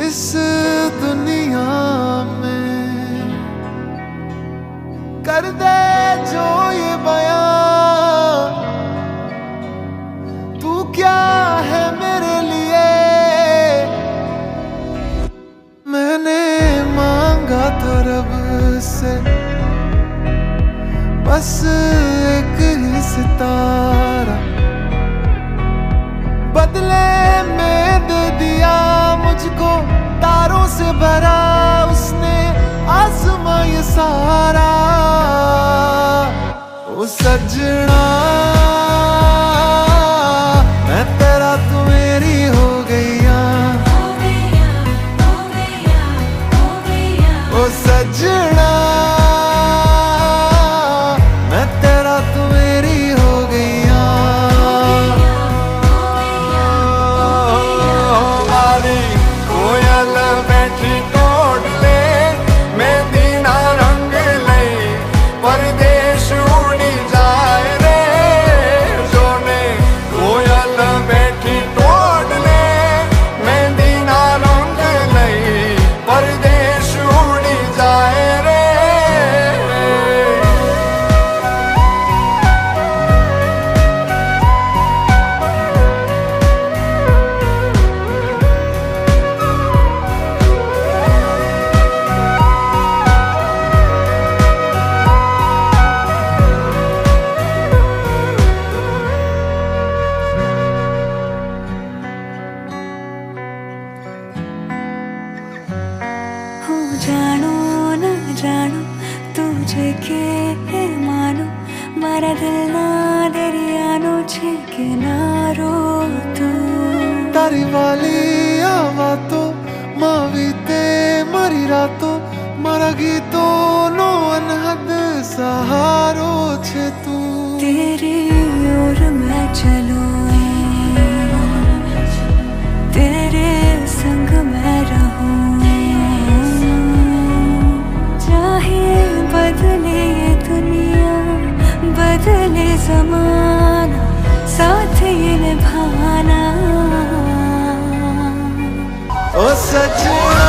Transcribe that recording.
इस दुनिया में कर दे जो ये बयां, तू क्या है मेरे लिए। मैंने मांगा था रब से बस एक ही सितारा, बदले में दे दिया मुझको तारों से भरा उसने आसमां ये सारा। ओ सजना मैं तेरा तू मेरी हो गईया, ओ सजना मैं तेरा तू मेरी हो गईया। कोयल बैठी तोड़ ले मेहंदी ना रंग ले, परदेश उड़ी जाए रे सोने। कोयल बैठी तोड़ ले मेहंदी ना रंग ले, परदेश उड़ी जाए रे। જાણો ન જાણો તુજે કે માનો, મારા દિલના દરિયાનો છે કિનારો તું। તારી વાલી આવા તો માવી તે મારી રાતો, મારા ગીતોનો અનહદ સહારો છે તું। तेरी ओर मैं चलूं, तेरे संग मैं रहूं, चाहे बदले ये दुनिया बदले ज़माना, साथ ये निभाना। ओ सजना